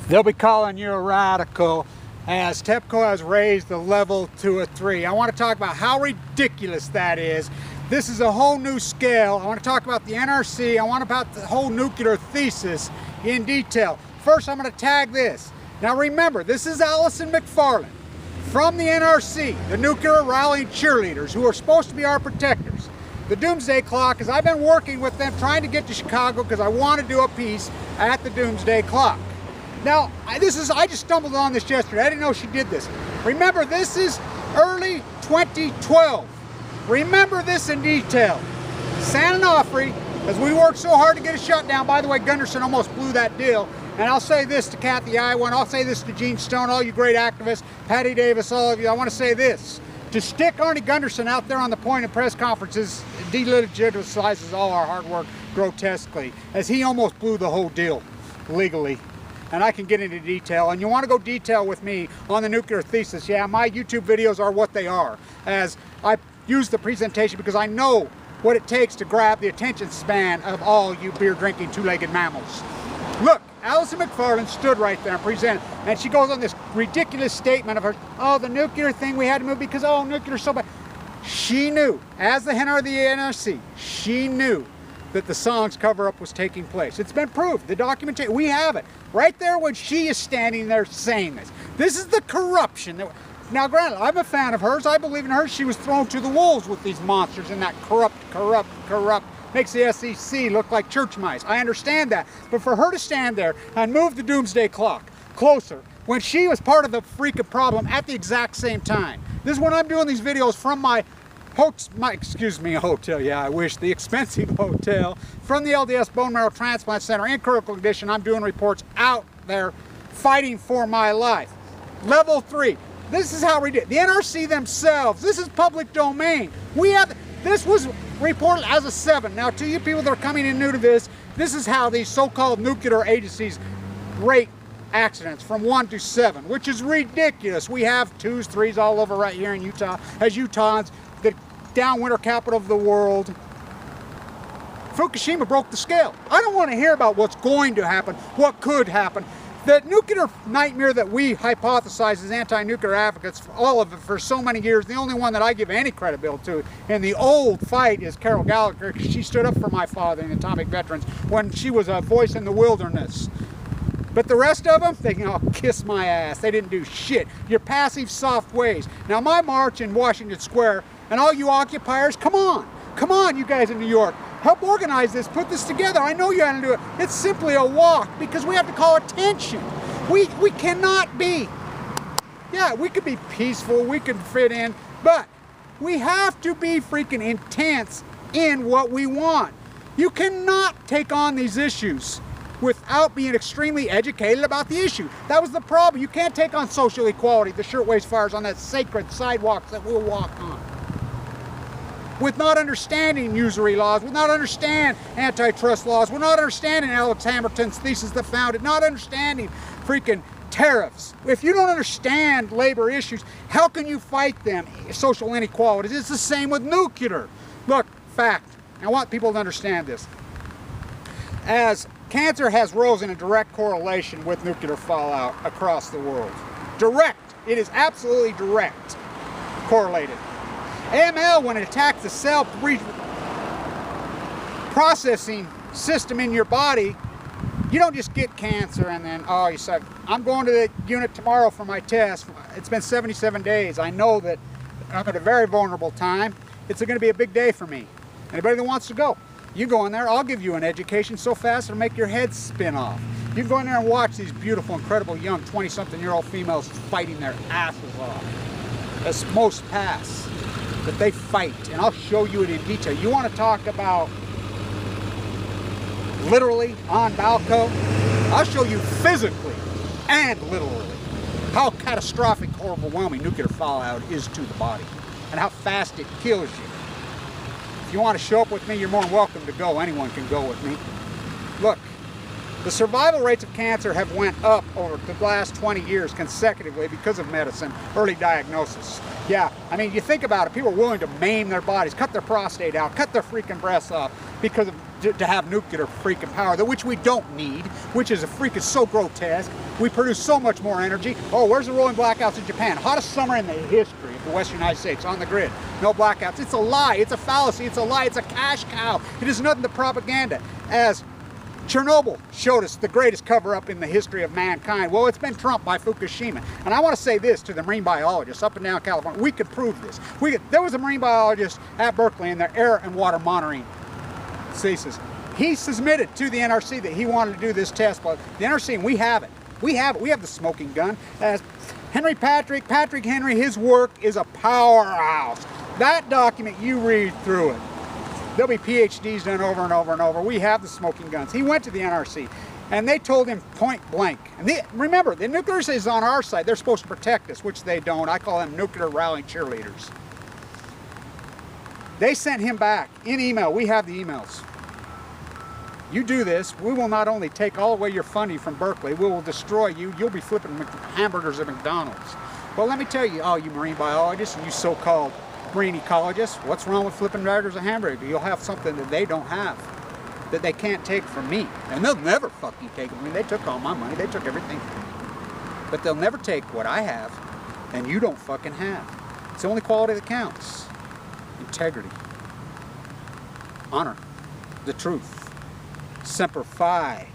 They'll be calling you a radical as TEPCO has raised the level to a 3. I want to talk about how ridiculous that is. This is a whole new scale. I want to talk about the NRC. I want to about the whole nuclear thesis in detail. First, I'm going to tag this. Now remember, this is Allison McFarland from the NRC, the nuclear rallying cheerleaders who are supposed to be our protectors. The Doomsday Clock, is I've been working with them trying to get to Chicago because I want to do a piece at the Doomsday Clock. Now, I just stumbled on this yesterday. I didn't know she did this. Remember, this is early 2012. Remember this in detail. San Onofre, as we worked so hard to get a shutdown. By the way, Gundersen almost blew that deal. And I'll say this to Kathy Iowa, and I'll say this to Gene Stone, all you great activists, Patty Davis, all of you. I want to say this. To stick Arnie Gundersen out there on the point in press conferences delegitimizes all our hard work grotesquely, as he almost blew the whole deal legally. And I can get into detail, and you want to go detail with me on the nuclear thesis. Yeah, my YouTube videos are what they are, as I use the presentation because I know what it takes to grab the attention span of all you beer-drinking two-legged mammals. Look, Allison McFarland stood right there and presented, and she goes on this ridiculous statement of her, oh, the nuclear thing we had to move because, oh, nuclear so bad. She knew, as the head of the NRC, she knew that the songs cover-up was taking place. It's been proved, the documentation, we have it. Right there when she is standing there saying this. This is the corruption. Now granted, I'm a fan of hers, I believe in her. She was thrown to the wolves with these monsters and that corrupt, makes the SEC look like church mice. I understand that. But for her to stand there and move the Doomsday Clock closer when she was part of the freaking problem at the exact same time. This is when I'm doing these videos from my hotel, yeah, I wish, the expensive hotel, from the LDS Bone Marrow Transplant Center in critical condition. I'm doing reports out there fighting for my life. Level 3. This is how we did. The NRC themselves, this is public domain. This was reported as a 7. Now to you people that are coming in new to this is how these so-called nuclear agencies rate accidents, from 1 to 7, which is ridiculous. We have 2s, 3s all over right here in Utah. As Utahns, the downwinter capital of the world, Fukushima broke the scale. I don't want to hear about what's going to happen, what could happen. The nuclear nightmare that we hypothesize as anti-nuclear advocates, all of it for so many years, the only one that I give any credibility to in the old fight is Carol Gallagher, because she stood up for my father and atomic veterans when she was a voice in the wilderness. But the rest of them, they can all kiss my ass. They didn't do shit. Your passive, soft ways. Now my march in Washington Square, and all you occupiers, come on. Come on, you guys in New York. Help organize this, put this together. I know you had to do it. It's simply a walk because we have to call attention. We cannot be, yeah, we could be peaceful, we could fit in, but we have to be freaking intense in what we want. You cannot take on these issues without being extremely educated about the issue. That was the problem. You can't take on social equality, the shirtwaist fires on that sacred sidewalks that we'll walk on, with not understanding usury laws, with not understanding antitrust laws, with not understanding Alex Hamilton's thesis that found it, not understanding freaking tariffs. If you don't understand labor issues, how can you fight them? Social inequalities. It's the same with nuclear. Look, fact. I want people to understand this. As cancer has risen in direct correlation with nuclear fallout across the world. Direct. It is absolutely direct correlated. AML, when it attacks the cell processing system in your body, you don't just get cancer and then, oh, you suck. I'm going to the unit tomorrow for my test. It's been 77 days. I know that I'm at a very vulnerable time. It's going to be a big day for me. Anybody that wants to go, you go in there, I'll give you an education so fast it'll make your head spin off. You can go in there and watch these beautiful, incredible young 20-something-year-old females fighting their asses off. As most pass. That they fight, and I'll show you it in detail. You want to talk about literally on BALCO? I'll show you physically and literally how catastrophic or overwhelming nuclear fallout is to the body and how fast it kills you. If you want to show up with me, you're more than welcome to go. Anyone can go with me. Look, The survival rates of cancer have went up over the last 20 years consecutively because of medicine, early diagnosis. Yeah, I mean, you think about it, people are willing to maim their bodies, cut their prostate out, cut their freaking breasts off because of, to have nuclear freaking power, which we don't need, which is a freaking so grotesque. We produce so much more energy. Oh, where's the rolling blackouts in Japan? Hottest summer in the history of the Western United States on the grid. No blackouts. It's a lie. It's a fallacy. It's a lie. It's a cash cow. It is nothing but propaganda. As Chernobyl showed us the greatest cover-up in the history of mankind. Well, it's been trumped by Fukushima. And I want to say this to the marine biologists up and down California. We could prove this. There was a marine biologist at Berkeley in their air and water monitoring thesis. He submitted to the NRC that he wanted to do this test, but the NRC, and we have it. We have the smoking gun. As Patrick Henry, his work is a powerhouse. That document, you read through it. There'll be PhDs done over and over and over. We have the smoking guns. He went to the NRC and they told him point blank. And remember, the nuclear is on our side. They're supposed to protect us, which they don't. I call them nuclear rallying cheerleaders. They sent him back in email. We have the emails. You do this, we will not only take all away your funding from Berkeley, we will destroy you. You'll be flipping hamburgers at McDonald's. Well, let me tell you, all you marine biologists and you so-called marine ecologists, what's wrong with flipping burgers and hamburgers? You'll have something that they don't have, that they can't take from me. And they'll never fucking take it from me. They took all my money, they took everything from me. But they'll never take what I have and you don't fucking have. It's the only quality that counts. Integrity. Honor. The truth. Semper Fi.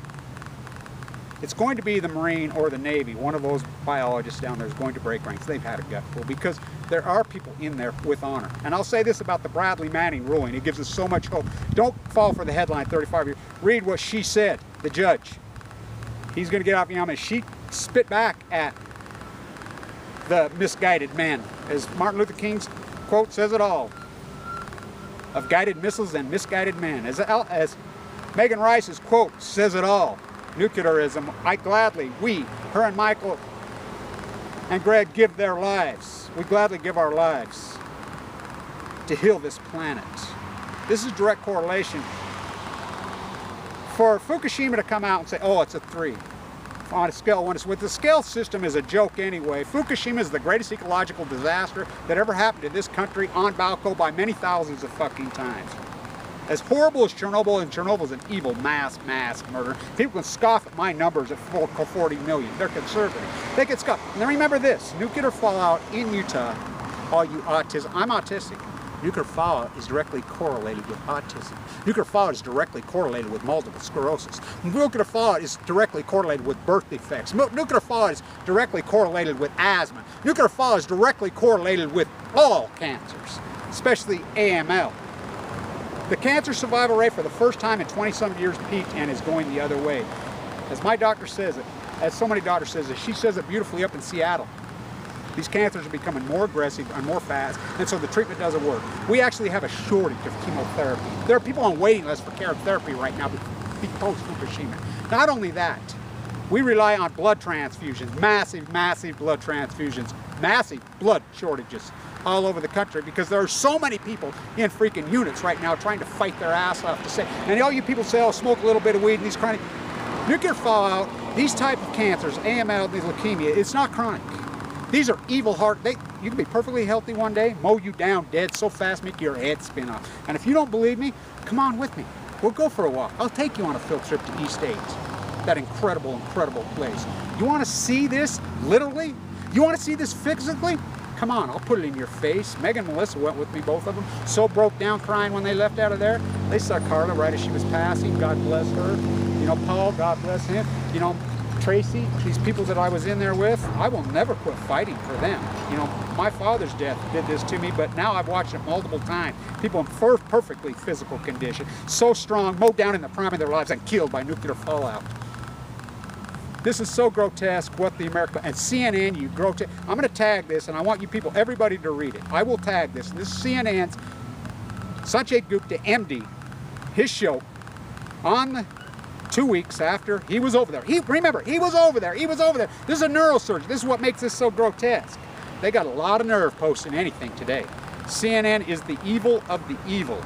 It's going to be the Marine or the Navy. One of those biologists down there is going to break ranks. They've had a gutful because there are people in there with honor. And I'll say this about the Bradley Manning ruling. It gives us so much hope. Don't fall for the headline 35 years. Read what she said, the judge. He's going to get off Yama. She spit back at the misguided men. As Martin Luther King's quote says it all. Of guided missiles and misguided men. As Megan Rice's quote says it all. Nuclearism, her and Michael and Greg give their lives. We gladly give our lives to heal this planet. This is direct correlation. For Fukushima to come out and say, oh, it's a 3 on a scale of 1 to 6. The scale system is a joke anyway. Fukushima is the greatest ecological disaster that ever happened to this country on BALCO by many thousands of fucking times. As horrible as Chernobyl, and Chernobyl's an evil mass murder. People can scoff at my numbers at 40 million. They're conservative. They can scoff. Now remember this, nuclear fallout in Utah, all you autism, I'm autistic. Nuclear fallout is directly correlated with autism. Nuclear fallout is directly correlated with multiple sclerosis. Nuclear fallout is directly correlated with birth defects. Nuclear fallout is directly correlated with asthma. Nuclear fallout is directly correlated with all cancers, especially AML. The cancer survival rate for the first time in 20-some years peaked and is going the other way. As my doctor says it, as so many doctors says it, she says it beautifully up in Seattle. These cancers are becoming more aggressive and more fast, and so the treatment doesn't work. We actually have a shortage of chemotherapy. There are people on waiting lists for chemotherapy right now post-Fukushima. Not only that, we rely on blood transfusions, massive blood transfusions, massive blood shortages all over the country because there are so many people in freaking units right now trying to fight their ass off to say, and all you people say, oh, smoke a little bit of weed and these chronic, nuclear fallout, these type of cancers, AML, these leukemia, it's not chronic. These are evil heart, you can be perfectly healthy one day, mow you down dead so fast, make your head spin off. And if you don't believe me, come on with me. We'll go for a walk. I'll take you on a field trip to East 8, that incredible place. You want to see this literally? You want to see this physically? Come on, I'll put it in your face. Megan and Melissa went with me, both of them. So broke down crying when they left out of there. They saw Carla right as she was passing. God bless her. You know, Paul, God bless him. You know, Tracy, these people that I was in there with, I will never quit fighting for them. You know, my father's death did this to me, but now I've watched it multiple times. People in perfectly physical condition, so strong, mowed down in the prime of their lives and killed by nuclear fallout. This is so grotesque what the American, and CNN, you grotesque. I'm going to tag this, and I want you people, everybody to read it. I will tag this. This is CNN's Sanjay Gupta, MD, his show on the 2 weeks after he was over there. Remember, he was over there. This is a neurosurgeon. This is what makes this so grotesque. They got a lot of nerve posting anything today. CNN is the evil of the evil.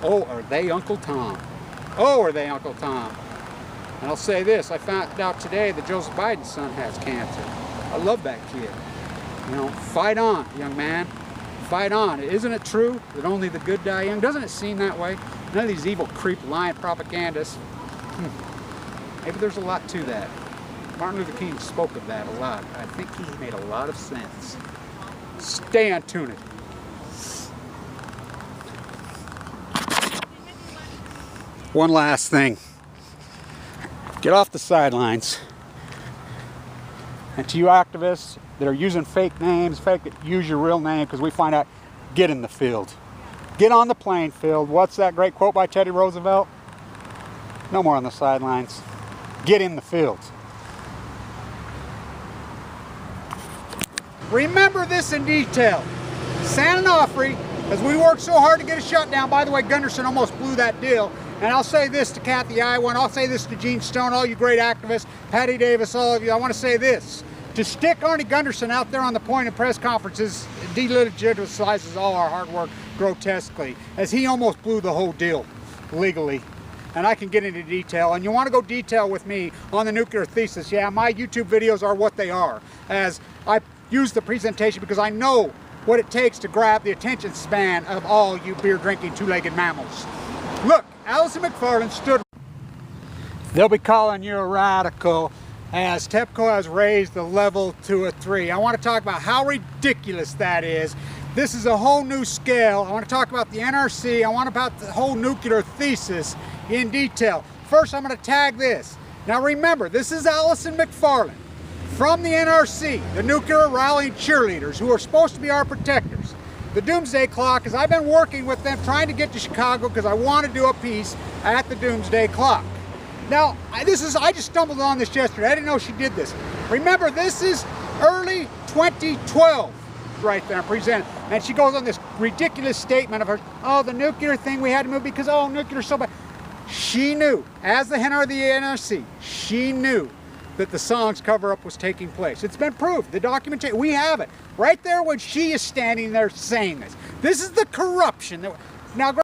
Oh, are they Uncle Tom? Oh, are they Uncle Tom? And I'll say this, I found out today that Joseph Biden's son has cancer. I love that kid. You know, fight on, young man. Fight on. Isn't it true that only the good die young? Doesn't it seem that way? None of these evil creep lying propagandists. Maybe there's a lot to that. Martin Luther King spoke of that a lot. I think he made a lot of sense. Stay on tune. One last thing. Get off the sidelines. And to you activists that are using fake names, use your real name, because we find out, get in the field. Get on the playing field. What's that great quote by Teddy Roosevelt? No more on the sidelines. Get in the field. Remember this in detail. San Onofre, as we worked so hard to get a shutdown, by the way, Gundersen almost blew that deal. And I'll say this to Kathy Iowa, and I'll say this to Gene Stone, all you great activists, Patty Davis, all of you, I want to say this. To stick Arnie Gundersen out there on the point of press conferences delegitimizes all our hard work grotesquely, as he almost blew the whole deal legally. And I can get into detail, and you want to go detail with me on the nuclear thesis. Yeah, my YouTube videos are what they are, as I use the presentation because I know what it takes to grab the attention span of all you beer-drinking two-legged mammals. Look, Allison McFarland stood. They'll be calling you a radical as TEPCO has raised the level to a 3. I want to talk about how ridiculous that is. This is a whole new scale. I want to talk about the NRC. I want about the whole nuclear thesis in detail. First, I'm going to tag this. Now remember, this is Allison McFarland from the NRC, the nuclear rallying cheerleaders who are supposed to be our protectors. The Doomsday Clock, as I've been working with them, trying to get to Chicago because I want to do a piece at the Doomsday Clock. Now, I just stumbled on this yesterday. I didn't know she did this. Remember, this is early 2012 right there presented. And she goes on this ridiculous statement of her, oh, the nuclear thing we had to move because, oh, nuclear's so bad. She knew, as the head of the NRC, she knew that the songs cover-up was taking place. It's been proved. The documentation, we have it. Right there when she is standing there saying this. This is the corruption. Now,